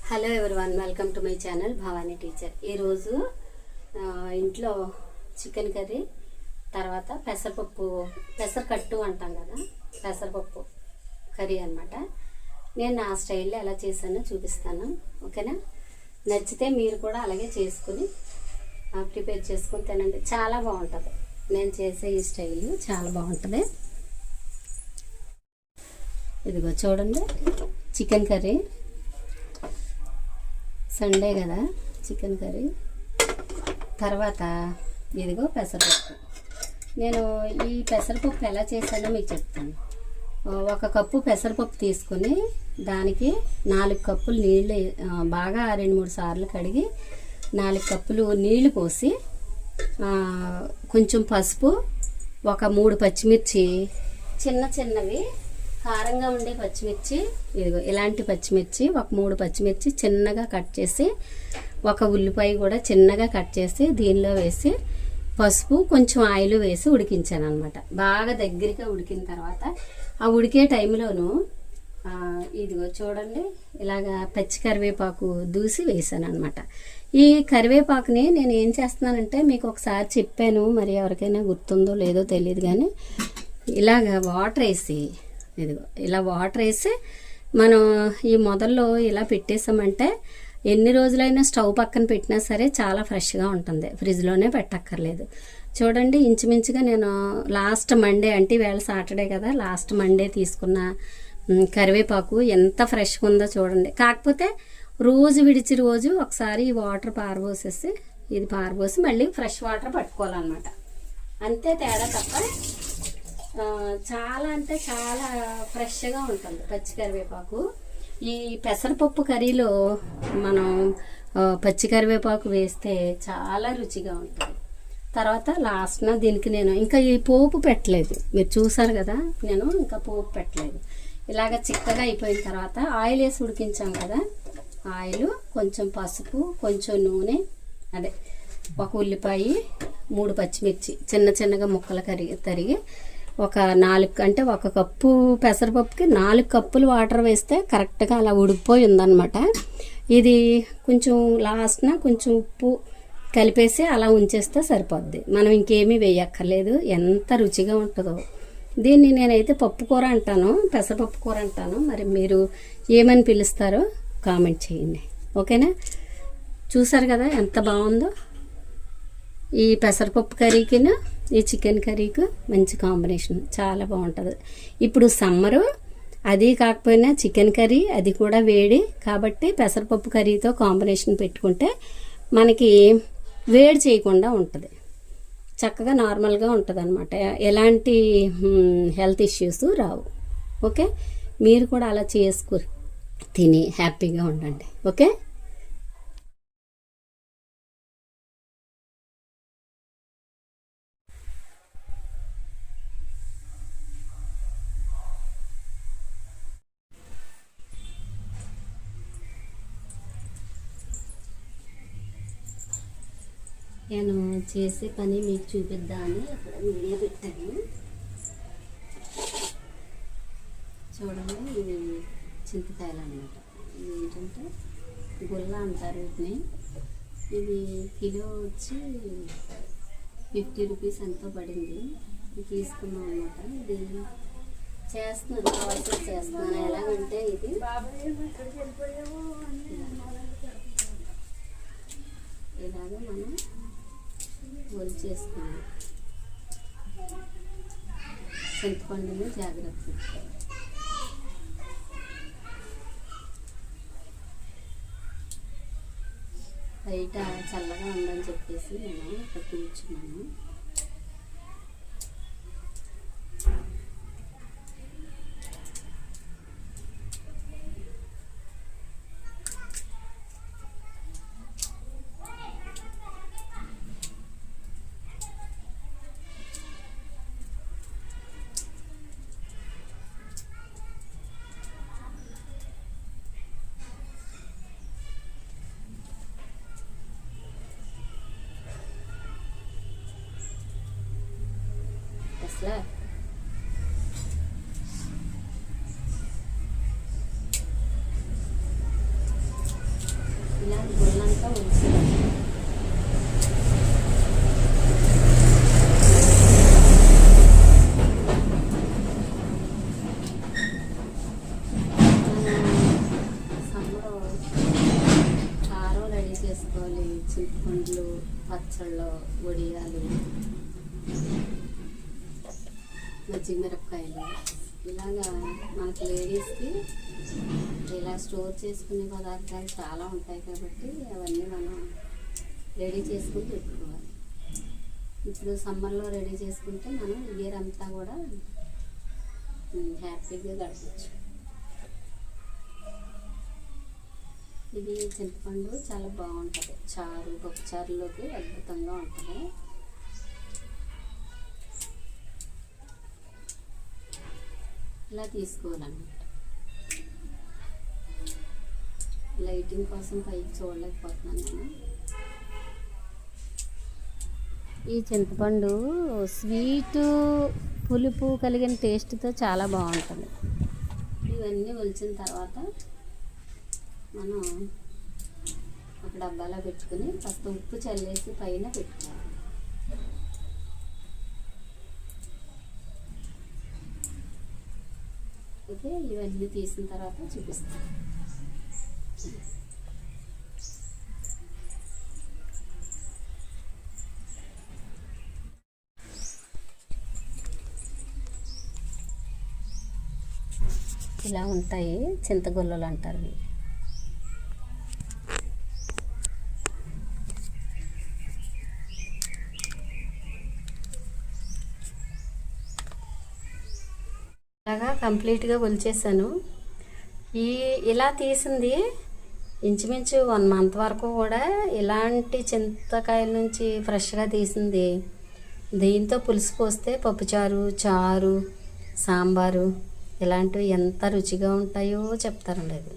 Hello everyone, welcome to my channel Bhavani teacher. ఈరోజు ఇంట్లో chicken curry, తర్వాత పెసరకట్టు అంటాం కదా, పెసరపప్పు కర్రీ అనమాట. నేను నా స్టైల్లో ఎలా చేశానో చూపిస్తాను, ఓకేనా? నచ్చితే మీరు కూడా అలాగే చేసుకుని ప్రిపేర్ చేసుకుని తినండి, చాలా బాగుంటుంది. నేను చేసే ఈ స్టైల్ చాలా బాగుంటుంది. ఇదిగో చూడండి, చికెన్ కర్రీ, సండే కదా చికెన్ కర్రీ. తర్వాత ఇదిగో పెసరపప్పు. నేను ఈ పెసరపప్పు ఎలా చేశానో మీకు చెప్తాను. 1 కప్పు పెసరపప్పు తీసుకొని దానికి 4 కప్పులు నీళ్ళు బాగా 2-3 సార్లు కడిగి 4 కప్పులు నీళ్లు పోసి కొంచెం పసుపు, 3 పచ్చిమిర్చి, చిన్నవి కారంగా ఉండే పచ్చిమిర్చి, ఇదిగో ఇలాంటి పచ్చిమిర్చి, 3 పచ్చిమిర్చి చిన్నగా కట్ చేసి, 1 ఉల్లిపాయ కూడా చిన్నగా కట్ చేసి దీనిలో వేసి పసుపు కొంచెం ఆయిల్ వేసి ఉడికించాను అనమాట. బాగా దగ్గరగా ఉడికిన తర్వాత ఆ ఉడికే టైంలోనూ ఇదిగో చూడండి, ఇలాగా పచ్చి కరివేపాకు దూసి వేసాను అనమాట. ఈ కరివేపాకుని నేను ఏం చేస్తున్నానంటే మీకు ఒకసారి చెప్పాను, మరి ఎవరికైనా గుర్తుందో లేదో తెలియదు, కానీ ఇలాగ వాటర్ వేసి, ఇదిగో ఇలా వాటర్ వేసి మనం ఈ మొదల్లో ఇలా పెట్టేసామంటే ఎన్ని రోజులైనా స్టవ్ పక్కన పెట్టినా సరే చాలా ఫ్రెష్గా ఉంటుంది, ఫ్రిడ్జ్లోనే పెట్టక్కర్లేదు. చూడండి, ఇంచుమించుగా నేను లాస్ట్ మండే, అంటే వేళ సాటర్డే కదా, లాస్ట్ మండే తీసుకున్న కరివేపాకు ఎంత ఫ్రెష్గా ఉందో చూడండి. కాకపోతే రోజు విడిచి రోజు ఒకసారి ఈ వాటర్ పారబోసేసి, ఇది పారబోసి మళ్ళీ ఫ్రెష్ వాటర్ పట్టుకోవాలన్నమాట. అంతే తేడా తప్ప చాలా అంటే చాలా ఫ్రెష్గా ఉంటుంది పచ్చి కరివేపాకు. ఈ పెసరపప్పు కర్రీలో మనం పచ్చి కరివేపాకు వేస్తే చాలా రుచిగా ఉంటుంది. తర్వాత లాస్ట్న దీనికి నేను ఇంకా ఈ పోపు పెట్టలేదు, మీరు చూసారు కదా, నేను ఇంకా పోపు పెట్టలేదు. ఇలాగ చిక్కగా అయిపోయిన తర్వాత ఆయిల్ వేసి ఉడికించాం కదా, ఆయిల్, కొంచెం పసుపు, కొంచెం నూనె, అదే 1 ఉల్లిపాయ, 3 పచ్చిమిర్చి చిన్నగా ముక్కలు తరిగి 1 కప్పు పెసరపప్పుకి 4 కప్పులు వాటర్ వేస్తే కరెక్ట్గా అలా ఉడికిపోయి ఉందన్నమాట. ఇది కొంచెం లాస్ట్న కొంచెం ఉప్పు కలిపేసి అలా ఉంచేస్తే సరిపోద్ది, మనం ఇంకేమీ వేయక్కర్లేదు. ఎంత రుచిగా ఉంటుందో. దీన్ని నేనైతే పప్పు కూర అంటాను, పెసరపప్పు కూర అంటాను. మరి మీరు ఏమని పిలుస్తారో కామెంట్ చేయండి, ఓకేనా? చూసారు కదా ఎంత బాగుందో. ఈ పెసరపప్పు కర్రీకిను ఈ చికెన్ కర్రీకి మంచి కాంబినేషన్, చాలా బాగుంటుంది. ఇప్పుడు సమ్మరు, అది కాకపోయినా చికెన్ కర్రీ అది కూడా వేడి కాబట్టి పెసరపప్పు కర్రీతో కాంబినేషన్ పెట్టుకుంటే మనకి వేడి చేయకుండా ఉంటుంది, చక్కగా నార్మల్గా ఉంటుంది అనమాట. ఎలాంటి హెల్త్ ఇష్యూస్ రావు. ఓకే, మీరు కూడా అలా చేసుకుని తిని హ్యాపీగా ఉండండి, ఓకే? నేను చేసే పని మీకు చూపిద్దామని ఇక్కడ వీడియో పెట్టాను. చూడండి, ఇవి చింతకాయలు అన్నమాట. ఇవి ఏంటంటే గుల్ల అంటారు వీటిని. ఇవి కిలో వచ్చి 50 రూపీస్ ఎంతో పడింది. ఇది తీసుకున్నాం అనమాట. ఇది చేస్తున్నాను, ప్రాసెస్ చేస్తున్నాను. ఎలాగంటే ఇది ఇలాగ మనం చేసుకున్నాం. చింతపండుని జాగ్రత్త, బయట చల్లగా ఉందని చెప్పేసి నేను ఇక్కడ కూర్చున్నాను. అసలు చేసుకోవాలి. చింతపండ్లు, పచ్చళ్ళు, వడియాలు, మజ్జిగ మిరపకాయలు, ఇలాగా మనకి లేడీస్కి ఇలా స్టోర్ చేసుకునే పదార్థాలు చాలా ఉంటాయి కాబట్టి అవన్నీ మనం రెడీ చేసుకుని పెట్టుకోవాలి. ఇప్పుడు సమ్మర్లో రెడీ చేసుకుంటే మనం ఇయర్ అంతా కూడా హ్యాపీగా గడపచ్చు. ఇది చింతపండు చాలా బాగుంటుంది, చారు, పప్పు చారులోకి అద్భుతంగా ఉంటుంది. ఇలా తీసుకోవాలన్నమాట. లైటింగ్ కోసం పైకి చూడలేకపోతున్నాను నేను. ఈ చింతపండు స్వీటు పులుపు కలిగిన టేస్ట్తో చాలా బాగుంటుంది. ఇవన్నీ ఒలిచిన తర్వాత మనం ఒక డబ్బాలో పెట్టుకుని కాస్త ఉప్పు చల్లేసి పైన పెట్టుకోవాలి. ఓకే, ఇవన్నీ తీసిన తర్వాత చూపిస్తాను. ఇలా ఉంటాయి చింతగొల్లలు అంటారు. ఇలాగా కంప్లీట్గా ఒలిచేసాను. ఇలా తీసింది ఇంచుమించు 1 month వరకు కూడా ఇలాంటి చింతకాయల నుంచి ఫ్రెష్గా తీసింది. దీంతో పులుసు పోస్తే పప్పుచారు, చారు, సాంబారు ఇలాంటివి ఎంత రుచిగా ఉంటాయో చెప్తారండి. అది